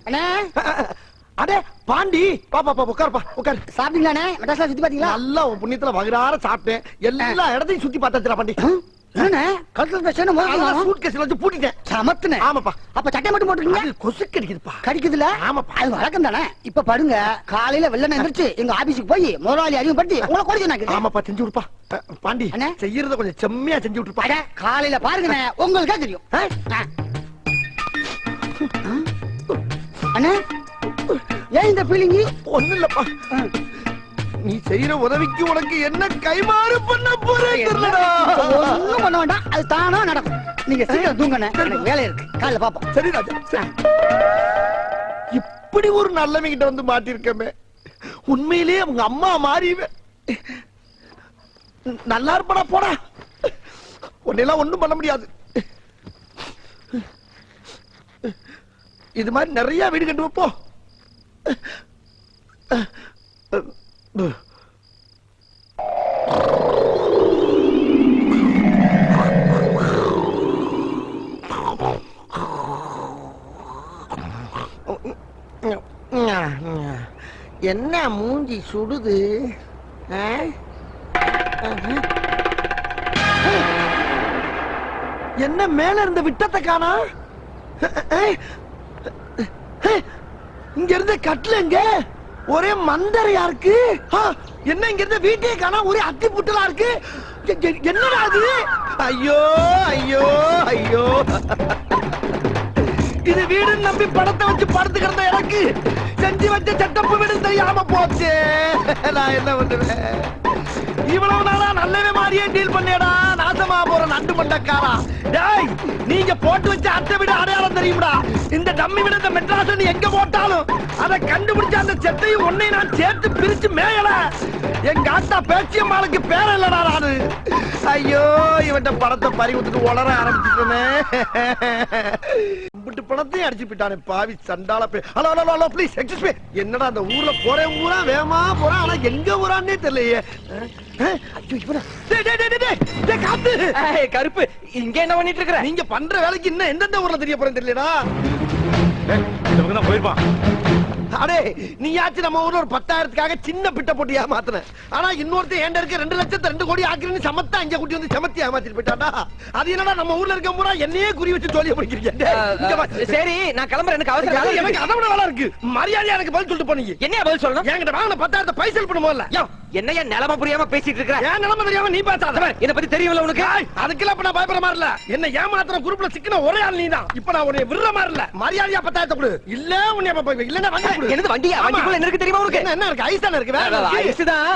அண்ணே அடே பாண்டி பாப்பா பாப்பா உட்காருப்பா உட்காரு. சாப்பிட்டீங்களாண்ணே? மெட்ராஸ்ல சுத்தி பாத்தீங்களா? நல்லா உன் புண்ணியத்துல வகுறார சாப்பிட்டேன். எல்லா இடத்தையும் சுத்தி பார்த்தாச்சுடா பாண்டி. என்னண்ணே கழுத்துல பிரச்சனை முதல்ல சூட்கேஸ்ல வச்சு பூட்டிட்டேன். சமத்துனே. ஆமாப்பா. அப்ப சட்டை மட்டும் போட்டுருக்கீங்க? அது கொசு கடிக்குதுப்பா. கடிக்குதுல? ஆமாப்பா. அது வழக்கம் தானே. இப்ப பாருங்க காலையில வெள்ளன எந்திரிச்சு எங்க ஆபீஸுக்கு போய் முதலாளி அறிமுகப்படுத்தி உங்களை கூட சொன்னாங்க. ஆமாப்பா செஞ்சு விடுப்பா. பாண்டி செய்யறத கொஞ்சம் செம்மையா செஞ்சு விட்டுருப்பா. காலையில பாருங்கண்ணே உங்களுக்கே தெரியும். அண்ணே ஏன் இந்த ஃபீலிங்? ஒண்ணு இல்லப்பா, நீ செய்யற உதவிக்கு உனக்கு என்ன கைமாறு பண்ண போறேன் தெரியலடா. ஒண்ணும் பண்ண வேண்டாம், அது தானா நடக்கும். நீங்க சீக்கிரம் தூங்கண்ணே, எனக்கு வேலை இருக்கு. காலைல பாப்போம். சரி ராஜா. இப்படி ஒரு நல்லவங்க கிட்ட வந்து மாட்டிருக்கமே, உண்மையிலேயே உங்க அம்மா மாறிவே. நல்லா இருப்படா போடா, உன்னெல்லாம் ஒண்ணும் பண்ண முடியாது. இது மாதிரி நிறைய வீடு கட்டு வைப்போ. என்ன மூஞ்சி சுடுது? என்ன மேல இருந்த விட்டத்தை காணா? இங்க இருந்த கட்டலங்க ஒரே மந்தரையா இருக்கு. என்ன இங்க இருந்த வீட்டையே காணா, ஒரே அத்தி புட்டலா இருக்கு. என்னடா அது? ஐயோ ஐயோ ஐயோ, இது வீடு நம்பி படத்தை வச்சு படுத்து கிடந்த எனக்கு செஞ்சு வச்ச செட்டப்பு வீடு தெரியாம போச்சு. நான் என்ன பண்ணுவேன்? இவ்வளவு நாளா நல்லவே மாதிரியே டீல் பண்ணியடா, நாசமா போற நண்டு மண்டக்காரா. டேய், நீங்க போட்டு வச்ச அத்தை விட அடையாளம் தெரியும்டா. இந்த டம்மி விட இந்த மெட்ராஸ் எங்க போட்டாலும் அதை கண்டுபிடிச்ச அந்த செட்டையும் ஒன்னை நான் சேர்த்து பிரிச்சு மேயல. எங்க ஆத்தா பேச்சியம்மாளுக்கு பேர இல்லடா நானு. ஐயோ, இவன்ட படத்தை பறி விட்டுட்டு உளர ஆரம்பிச்சுட்டே. பணத்தையும் அடிச்சு போயிட்டானே பாவி சண்டால. Hello hello hello please excuse me. என்னடா அந்த ஊர்ல போறேன் ஊரா வேகமா போறான், ஆனா எங்க ஊரான்னே தெரியலையே. கருப்பு இங்க என்ன பண்ணிட்டு இருக்க? நீங்க பண்ற வேலைக்கு இன்னும் எந்தெந்த ஊர்ல தெரிய போறேன் தெரியலடா. போயிருப்பான். அடே நீயாச்சு நம்ம ஊர்ல ஒரு 10,000க்காக சின்ன பிட்ட போட்டு ஏமாத்துன. ஆனா இன்னொருத்தன் ஏண்ட இருக்க 2 லட்சத்தை 2 கோடி ஆக்கிரன்னு சமத்தா அங்க கூட்டி வந்து சமத்தி ஏமாத்திட்டு போயிட்டாடா. அது என்னடா நம்ம ஊர்ல இருக்க பூரா என்னையே குறி வச்சு தோழிய பிடிக்கிறீங்க. சரி நான் கிளம்புறேன், எனக்கு அவசரம். எனக்கு அதை விட வேலை இருக்கு. மரியாதையா எனக்கு பதில் சொல்லிட்டு போனீங்க. என்ன பதில் சொல்லணும்? என்கிட்ட வாங்கின 10,000 பைசல் பண்ணுமோல. என்னையா நிலம புரியாம பேசிட்டு இருக்க? ஏன் நிலம தெரியாம நீ பேசாத. இத பத்தி தெரியும்ல உனக்கு? அதுக்கெல்லாம் நான் பயப்பட மாதிரி இல்ல. என்ன ஏமாத்துற குரூப்ல சிக்கின ஒரே ஆள் நீதான். இப்ப நான் உன்னை விடுற மாதிரி இல்ல. மரியாதையா 10,000 கொடு. இல்ல உன்னை இல்லன்னா வண்டி கொடு. என்னது வண்டியா? வண்டிக்குள்ள என்ன இருக்கு தெரியுமா உனக்கு? என்ன இருக்கு? ஐஸ் தான இருக்கு. வேற ஐஸ் தான்.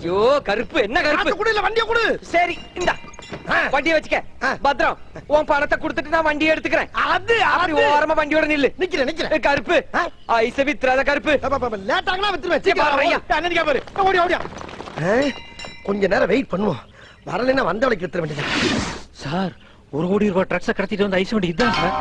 ஐயோ கருப்பு, என்ன கருப்பு? கொடு, இல்ல வண்டியை கொடு. சரி இந்தா வண்டியை வச்சுக்க. பத்ரம், உன் பணத்தை கொடுத்துட்டு நான் வண்டியை எடுத்துக்கிறேன். அது அப்படி ஓரமா வண்டியோட நில்லு. நிக்கிறேன். கருப்பு ஐஸ வித்துறாத கருப்பு. லேட் ஆகனா வித்துருவேன். பாரு ஓடியா. கொஞ்ச நேரம் வெயிட் பண்ணுவோம். வரலைன்னா வந்த வழிக்கு வித்துற வேண்டியது. சார் 1 கோடி ரூபாய் ட்ரக்ஸை கடத்திட்டு வந்து ஐஸ் வண்டி இதுதான் சார்.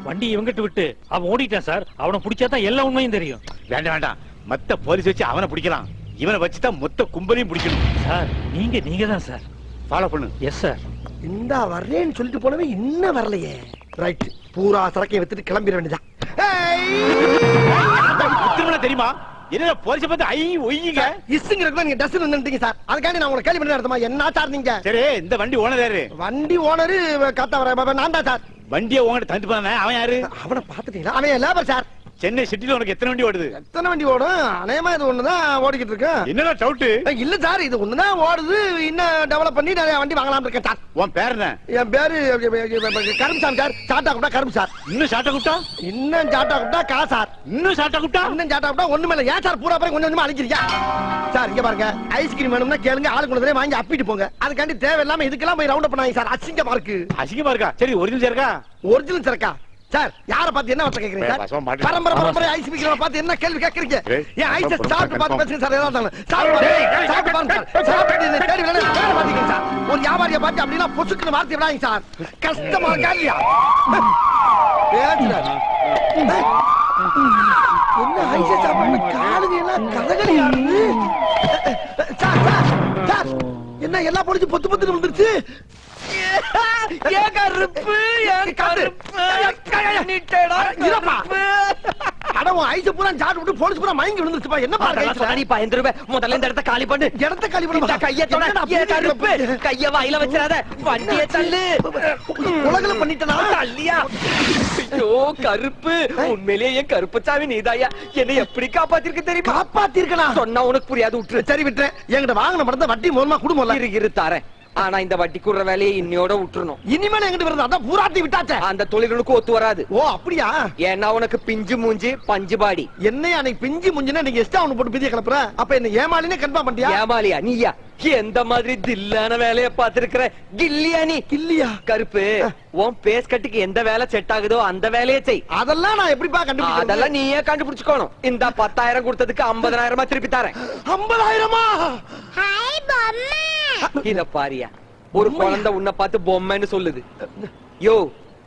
வண்டி இவங்கிட்ட விட்டு அவன் ஓடிட்டான் சார். அவனை பிடிச்சாதான் எல்லா உண்மையும் தெரியும். வேண்டாம் வேண்டாம், மத்த போலீஸ் வச்சு அவனை பிடிக்கலாம். இவனை வச்சுதான் மொத்த கும்பலையும் பிடிக்கணும். சார் நீங்க தான் சார். ஃபாலோ பண்ணு. Yes sir. இந்த வரேன்னு சொல்லிட்டு போனவே இன்னும் வரலையே. ரைட், பூரா சரக்கையை வித்துட்டு கிளம்பிட வேண்டியதான். தெரியுமா என்ன போலீஸ் பார்த்து ஐ ஒய்யுங்க இஸ்ங்கிறதுக்கு நீங்க டஸ்ட் வந்துட்டீங்க சார். அதுக்காண்டி நான் உங்களை கேள்வி பண்ணி நடத்துமா? என்ன சார் நீங்க? சரி, இந்த வண்டி ஓனர் யாரு? வண்டி ஓனரு காத்தா வர நான் தான் சார். வண்டியை உங்ககிட்ட தந்துட்டு போனேன். அவன் யாரு? அவனை பாத்துட்டீங்களா? அவன் லேபர் சார். சென்னை சிட்டில உனக்கு எத்தனை வண்டி ஓடுது? எத்தனை வண்டி ஓடும்? அநேகமா இது ஒண்ணுதான் ஓடிக்கிட்டு இருக்கு. என்னடா டவுட்? இல்ல சார், இது ஒண்ணுதான் ஓடுது. இன்னும் டெவலப் பண்ணி நிறைய வண்டி வாங்கலாம் இருக்கேன் சார். உன் பேர் என்ன? என் பேரு கரும்சாமி சார். சாட்டா குட்டா கரும்பு சார். இன்னும் சாட்டா குட்டா? இன்னும் சாட்டா குட்டா கா சார். இன்னும் சாட்டா குட்டா? இன்னும் சாட்டா குட்டா ஒண்ணுமே இல்ல. ஏன் சார் பூரா பேர் கொஞ்சம் கொஞ்சமா அழிக்கிறீங்க சார்? இங்க பாருங்க, ஐஸ்கிரீம் வேணும்னா கேளுங்க, ஆளுக்கு ஒன்று வாங்கி அப்பிட்டு போங்க. அதுக்காண்டி தேவையில்லாம இதுக்கெல்லாம் போய் ரவுண்ட் பண்ணாங்க சார். அசிங்கமா இருக்கு. அசிங்கமா இருக்கா? சரி, ஒரிஜினல் சரக்கா? ஒரிஜினல் சரக்கா சார்? யார பார்த்து என்ன வார்த்தை கேக்குறீங்க சார்? பரம்பரை ஐஸ் விக்கிறவங்க பார்த்து என்ன கேள்வி கேக்குறீங்க? ஏன் ஐஸ் சாப்பிட்டு பார்த்து பேசுங்க சார். ஏதாவது சாப்பிட்டு பாருங்க சார். சாப்பிட்டு தேடி வேலை பாத்தீங்க சார். ஒரு வியாபாரியை பார்த்து அப்படின்னா பொசுக்குன்னு வார்த்தை விடாங்க சார். கஷ்டமா இல்லையா? என்ன ஐஸ் சாப்பிட்டு காலுங்க எல்லாம் கதகளி ஆடுது சார். சார் என்ன எல்லா பொடிச்சு பொத்து பொத்துன்னு வந்துருச்சு? கருப்பு பண்ணிட்டேடா இருப்பா. அட உன் ஐஸ் பூரா சாப்பிட்டு விட்டு போலீஸ் பூரா மயங்கி விழுந்துருச்சுப்பா. என்னப்பா அதெல்லாம் கையில? சொன்னா பயந்துருவேன். முதல்ல இந்த இடத்த காலி பண்ணு. இடத்த காலி பண்ணு. இந்த கைய தொட. ஏன் கருப்பு? கைய வாயில வச்சிராத. வண்டியை தள்ளு. உலகல பண்ணிட்டனா? தள்ளியா? ஐயோ கருப்பு, உண்மையிலேயே என் கருப்பசாமி நீதாயா. என்னை எப்படி காப்பாத்திருக்கு தெரியுமா? காப்பாத்திருக்கனா? சொன்னா உனக்கு புரியாது, விட்டுரு. சரி விட்டுறேன். என்கிட்ட வாங்கின பணத்தை வட்டி மூலமா குடும்பம் இரு தாரேன். ஆனா இந்த வட்டி குடுற வேலையை இன்னையோட விட்டுறணும். இனிமேல எங்கிட்ட வருது அதான் பூராட்டி விட்டாச்சே. அந்த தொழிலுக்கு ஒத்து வராது. ஓ அப்படியா? ஏன்னா உனக்கு பிஞ்சு மூஞ்சி பஞ்சு பாடி. என்னையா அன்னைக்கு பிஞ்சு முஞ்சுனா நீங்க எஸ்டா ஒண்ணு போட்டு பிதிய கிளப்புற. அப்ப என்ன ஏமாலினே கன்ஃபார்ம் பண்ணியா? ஏமாலியா நீயா? எந்த மாதிரி தில்லான வேலையை பார்த்திருக்கிற கில்லியா நீ? இல்லையா கருப்பு, உன் பேஸ் கட்டுக்கு எந்த வேலை செட் ஆகுதோ அந்த வேலையை செய். அதெல்லாம் நான் எப்படிப்பா கண்டுபிடிக்கிறது? அதெல்லாம் நீயே கண்டுபிடிச்சுக்கணும். இந்த 10,000 கொடுத்ததுக்கு 50,000 திருப்பி தரேன். 50,000? ஹாய் பொம்மை. இத பாரியா, ஒரு குழந்தை உன்னை பார்த்து பொம்மைன்னு சொல்லுது. யோ,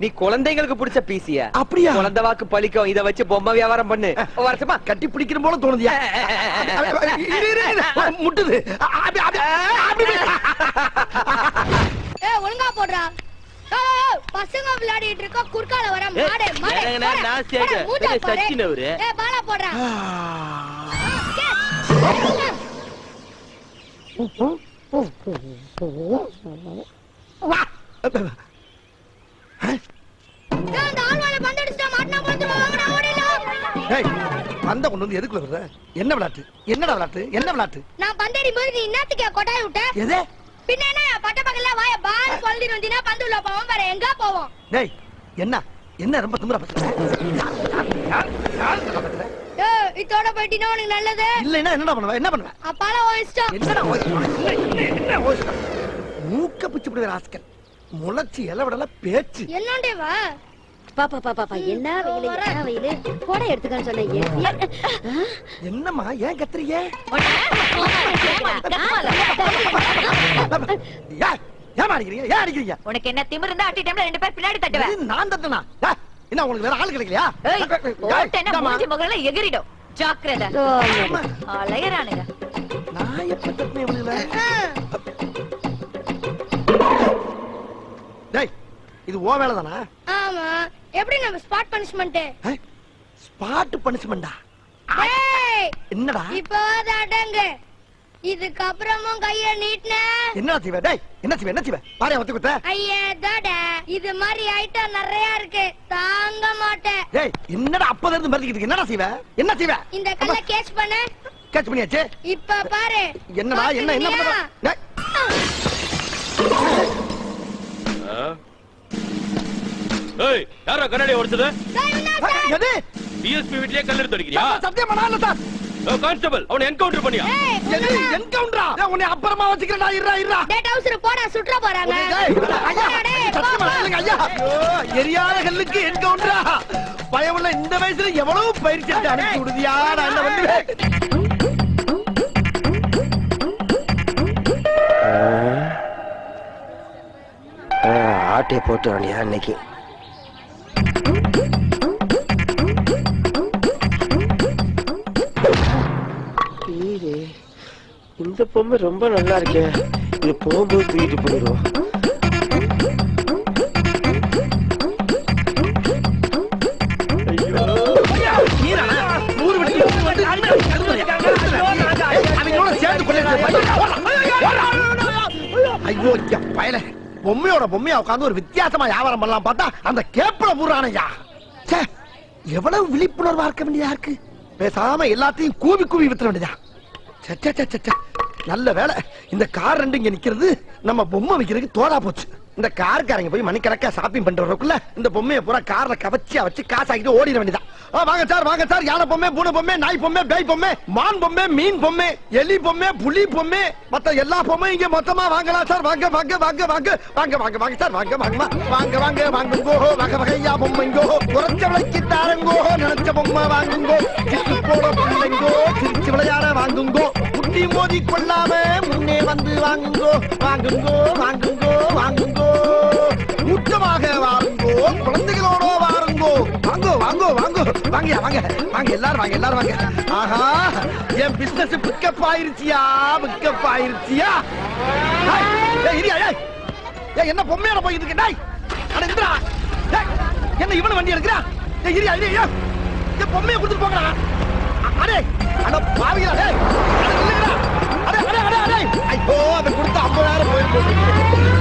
நீ குழந்தைங்களுக்கு பிடிச்ச பீசியா? அப்படியா? குழந்தை வாக்கு பழிக்கும். இத வச்சு பொம்மை வியாபாரம் பண்ணு. வரட்டுமா? கட்டி பிடிக்கிற போல தோணுதியா? முட்டுது. ஏய் ஒழுங்கா போடுறா. ஏய் பசங்க விளையாடிட்டு இருக்க குறுக்கால வர மாடே மாடே. நான் சச்சினவரு. ஏய் பாலா போடுறா. வா. இந்த ஆள்வால பந்து அடிச்சா மாட்டனா போடுவாங்க. ஓடிடலாம். ஏய் பந்த கொண்டு வந்து எதுக்குள்ள வர்ற? என்ன விளையாட்டு? என்னடா விளையாட்டு? என்ன விளையாட்டு? நான் பந்தேரி போய் நீ என்னத்துக்கு கொட்டாய் விட்ட? எது? பின்ன என்ன பட்ட பக்கல்ல வாய பால் கொல்லிட்டு வந்தினா பந்து உள்ள போவோம். வேற எங்க போவோம்? டேய் என்ன என்ன ரொம்ப திமிரா பேசுற? ஏய் இதோட போய்டினா உனக்கு நல்லது. இல்லைன்னா என்னடா பண்ணுவ? என்ன பண்ணுவ? அப்பால ஓயிஸ்டா. என்னடா என்ன ஓய்ஸ்டா? மூக்க பிச்சு விடுற ராஸ்கல். முளைச்சி இலவடல பேச்சு. என்னண்டே வா? பாப்பா என்ன வெயிலு போட எடுத்துக்கன்னு சொன்னீங்க. என்னம்மா ஏன் கத்துறீங்க? ஏன் அடிக்கிறீங்க? ஏன் அடிக்கிறீங்க? உனக்கு என்ன திமிரு இருந்தா அட்டி டைம்ல 2 பேர் பின்னாடி தட்டுவேன். இது நான் தட்டனா? என்ன உங்களுக்கு வேற ஆள் கிடைக்கலையா? போட்டேன்னா மூஞ்சி முகல எகிரிடும். ஜாக்கிரதை. அலையறானுங்க. நான் எப்ப தட்டினேன் இவனுங்கள? டேய் இது ஓ வேலை தானா? ஆமா. எப்படி நம்ம ஸ்பாட் பனிஷ்மென்ட்? ஸ்பாட் பனிஷ்மெண்டா? ஏய் என்னடா? இப்போ அடங்க. இதுக்கு அப்புறமும் கைய நீட்ன. என்ன செய்வே? டேய் என்ன செய்வே? என்ன செய்வே? பாரு வந்து குத்த. ஐயே தட. இது மாதிரி ஐட்டம் நிறைய இருக்கு. தாங்க மாட்டேன். டேய் என்னடா அப்பத இருந்து மறந்துக்கிட்டு என்னடா செய்வே? என்ன செய்வே? இந்த கல்ல கேட்ச் பண்ணு. கேட்ச் பண்ணியாச்சே. இப்ப பாரு. என்னடா என்ன பண்ற? டேய் ஏய் யாரா கண்ணாடி உடைச்சது? எது? டிஎஸ்பி வீட்லயே கல் எடுத்து அடிக்கிறியா? சத்தியம் பண்ணால சார். கான்ஸ்டபிள் அவனை என்கவுண்டர் பண்ணியா? எது என்கவுண்டரா? உன்னை அப்புறமா வச்சுக்கிறடா. இருடா. டேய் டவுசர் போடா சுற்ற போறாங்க. ஐயா சத்தியம் பண்ணாலங்க ஐயா. எரியாத கல்லுக்கு என்கவுண்டரா? பயமுள்ள இந்த வயசுல எவ்வளவு பயிற்சி எடுத்து அனுப்பி விடுதியா? நான் என்ன பண்ணுவேன்? ஆட்டை போட்டு வேண்டியா இன்னைக்கு. இந்த பொம்மை ரொம்ப நல்லா இருக்கே. இது போகும்போது தூக்கிட்டு போயிடும். ஐயோ பயல பொம்மையோட பொம்மையா உட்காந்து ஒரு வித்தியாசமா வியாபாரம் பண்ணலாம் பார்த்தா அந்த கேப்ல பூரானையா. எவ்வளவு விழிப்புணர்வா இருக்க வேண்டியதா இருக்கு. பேசாம எல்லாத்தையும் கூவி கூவி வித்துற வேண்டியதா. நல்ல வேலை இந்த கார் ரெண்டு இங்க நிக்கிறது நம்ம பொம்மை வைக்கிறதுக்கு தோதா போச்சு. இந்த கார்காரங்க போய் மணிக்கணக்கா ஷாப்பிங் பண்றதுக்குள்ள இந்த பொம்மையை பூரா கார்ல கவச்சியா வச்சு காசாக்கிட்டு ஓடிட வேண்டியதா. வாங்க சார் யானை பொம்மை, பூனை பொம்மை, நாய் பொம்மை, பேய் பொம்மை, மான் பொம்மை, மீன் பொம்மை, எலி பொம்மை, புலி பொம்மை, மத்த எல்லா பொம்மையும் இங்க மொத்தமா வாங்கலாம் சார். வாங்க சார் வாங்குங்கோ. வகையா பொம்மைங்கோ. குறைச்ச விலைக்கு தாரங்கோ. நினைச்ச பொம்மை வாங்குங்கோ. போட பிள்ளைங்கோ. சிரிச்சு விளையாட வாங்குங்கோ. குட்டி மோதி கொள்ளாம முன்னே வந்து வாங்குங்கோ. ஊட்டமாக வாருங்கோ. குழந்தைகளோட வாருங்கோ. வாங்கயா வாங்க எல்லாரும் வாங்க. ஆஹா என் பிசினஸ் பிக்கப் ஆயிருச்சியா. என்ன பொம்மையோட போயிட்டு இருக்க? என்ன இவனு வண்டி எடுக்கிறா? இரு இரு இரு. இந்த பொம்மையை கொடுத்துட்டு போங்கடா. அடே அட பாவிகளா டேய். அட நில்லுங்கடா. அடே அடே அடே அடே. ஐயோ அதை கொடுத்து 50,000 போயிருக்கு.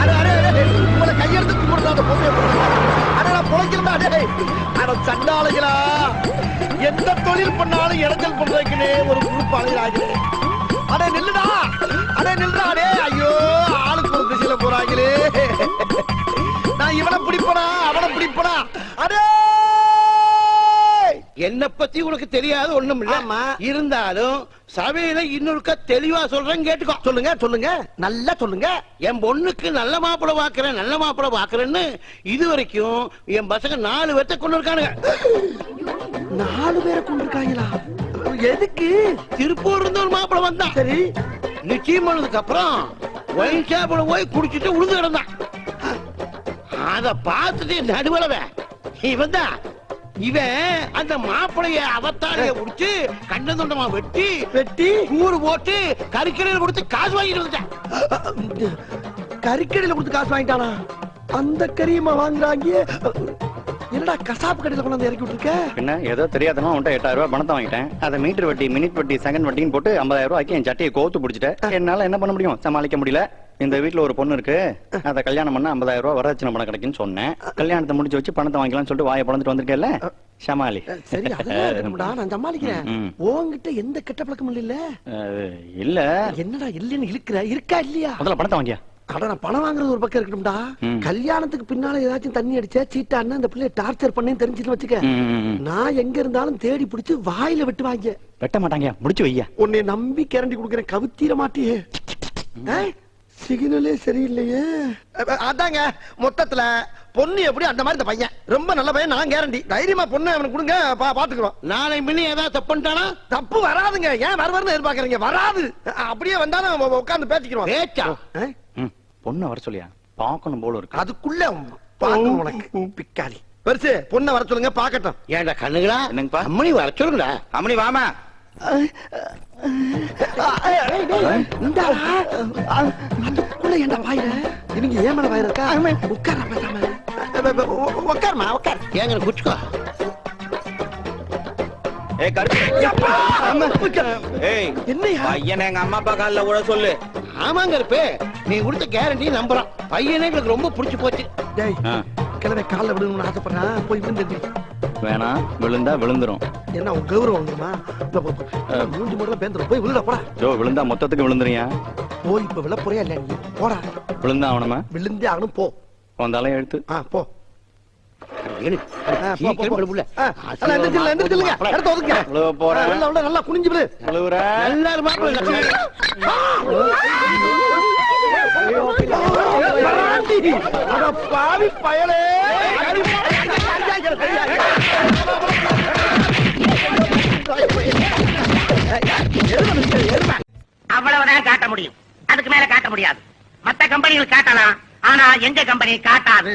அடே அடே அடே. உங்களை கையெடுத்து கும்பிடுறா அந்த பொம்மையை கொடுங்க. அடே நான் பொழைக்கலடா டேய். அட சண்டாளுகளா. எந்த தொழில் பண்ணாலும் இறங்கல் பண்றதுக்குனே ஒரு குரூப் ஆளுகிறாங்களே. அடே நில்லுடா. அடே நில்லுடா டே. ஐயோ ஆளுக்கு ஒரு திசையில போறாங்களே. நான் இவனை பிடிப்பனா அவனை பிடிப்பனா. அடே என்ன பத்தி உனக்கு தெரியாது ஒண்ணும் இல்ல. ஆமா. இருந்தாலும் சபையில இன்னொருக்க தெளிவா சொல்றேன் கேட்டுக்கோ. சொல்லுங்க சொல்லுங்க நல்லா சொல்லுங்க. என் பொண்ணுக்கு நல்ல மாப்பிளை பாக்குறேன் நல்ல மாப்பிளை பாக்குறேன்னு இது வரைக்கும் என் பசங்க 4 பேர்த்த கொண்டு இருக்கானுங்க. 4 பேரை கொண்டிருக்காங்களா? எதுக்கு? திருப்பூர் இருந்து ஒரு மாப்பிளை வந்தான். சரி நிச்சயம் பண்ணதுக்கு அப்புறம் ஒயின் ஷாப்ல போய் குடிச்சிட்டு உழுந்து கிடந்தான். அத பார்த்துட்டு நடுவலவன் இவன் தான். இவன் அந்த மாப்பிளைய அவத்தாரைய முடிச்சு கண்ண தொண்டமா வெட்டி வெட்டி கூறு போட்டு கறிக்கடையில் கொடுத்து காசு வாங்கிட்டு வந்துட்டான். கறிக்கடையில கொடுத்து காசு வாங்கிட்டானா? அந்த கறியமா வாங்குறாங்க. என்னடா கசாப்பு கடையில கொண்டு வந்து இறக்கி விட்டுருக்க? என்ன ஏதோ தெரியாதமா உன்ட்ட 8,000 ரூபாய் பணத்தை வாங்கிட்டேன். அதை மீட்டர் வட்டி மினிட் வட்டி செகண்ட் வட்டின்னு போட்டு 50,000 ரூபாய்க்கு என் சட்டையை கோத்து பிடிச்சிட்டேன். என்னால என்ன பண்ண முடியும்? சமாளிக்க முடியல. இந்த வீட்டுல ஒரு பொண்ணு இருக்கு, அதை கல்யாணம் பண்ண 50,000 ரூபாய் வரதட்சணை பணம் கிடைக்குன்னு சொன்னேன். கல்யாணத்தை முடிச்சு வச்சு பணத்தை வாங்கிக்கலாம்னு சொல்லிட்டு வாயை பிளந்துட்டு வந்திருக்கேன்ல, சமாளி. சரி அதெல்லாம் இருக்கட்டும்டா, நான் சமாளிக்கிறேன். ம். உன்கிட்ட எந்த கெட்ட பழக்கமும் இல்ல? இல்ல. என்னடா இல்லன்னு இழுக்கிற? இருக்கா இல்லையா? முதல்ல பணத்தை வாங்கியா. அட நான் பணம் வாங்குறது ஒரு பக்கம் இருக்கட்டும்டா. ம். கல்யாணத்துக்கு பின்னால ஏதாச்சும் தண்ணி அடிச்சா சீட்டான்னு அந்த பிள்ளைய டார்ச்சர் பண்ணேன்னு தெரிஞ்சுட்டு வச்சுக்க. நான் எங்க இருந்தாலும் தேடி பிடிச்சு வாயில வெட்டுவாங்க. வெட்ட மாட்டாங்க, முடிச்சு வையா. உன்னை நம்பி கேரண்டி கொடுக்கறேன், கவுத்தீர மாட்டியே. சிக்னலே சரியில்லையே. அதாங்க மொத்தத்துல பொண்ணு எப்படி அந்த மாதிரி இந்த பையன் ரொம்ப நல்ல பையன். நான் கேரண்டி தைரியமா பொண்ணு அவனுக்கு கொடுங்க, பாத்துக்கிறோம். நாளை மின்னி ஏதாவது தப்பு பண்ணிட்டானா? தப்பு வராதுங்க. ஏன் வருவாருன்னு எதிர்பார்க்கறீங்க? வராது. அப்படியே வந்தாலும் உட்கார்ந்து பேசிக்கிறோம். பேச்சா? பொண்ணு வர சொல்லியா, பாக்கணும் போல இருக்கு. அதுக்குள்ள பாக்கணும் உனக்கு பிக்காளி. பெருசு பொண்ணை வர சொல்லுங்க, பாக்கட்டும். ஏன்டா கண்ணுங்களா? என்னங்கப்பா? அம்மணி வர சொல்லுங்கடா. அம்மணி வாமா. அதுக்குள்ள ஏன்டா வாயில? இவங்க ஏன் மேல வாயில இருக்கா? உட்கார பேசாம. உட்காருமா உட்கார். ஏங்க குச்சுக்கோ. ஏய் கருப்பு. ஏய் என்னையா? பையனை எங்க அம்மா அப்பா கால்ல விட சொல்லு. ஆமாங்க இருப்பே, நீ கொடுத்த கேரண்டி நம்புறான். பையனே எங்களுக்கு ரொம்ப பிடிச்சு போச்சு. டேய் கிழமை காலில் விழுங்கணும்னு ஆசைப்படுறேன், போய் விழுந்து. வேணாம், விழுந்தா விழுந்துரும். என்ன உன் கௌரவம் வந்துருமா? மூஞ்சி முதல்ல பேந்துடும், போய் விழுட போடா. ஜோ விழுந்தா மொத்தத்துக்கு விழுந்துறியா? போய் இப்ப விழ போறியா இல்ல? நீ போடா. விழுந்தா அவனமா விழுந்தே ஆகணும், போ. வந்தாலும் எழுத்து. போ. நல்லா குனிஞ்சு விழு. எல்லாரும் பாவி பயலே. அவ்வளவுதான் காட்ட முடியும், அதுக்கு மேல காட்ட முடியாது. மத்த கம்பெனிகள் காட்டலாம், ஆனா எங்க கம்பெனி காட்டாது.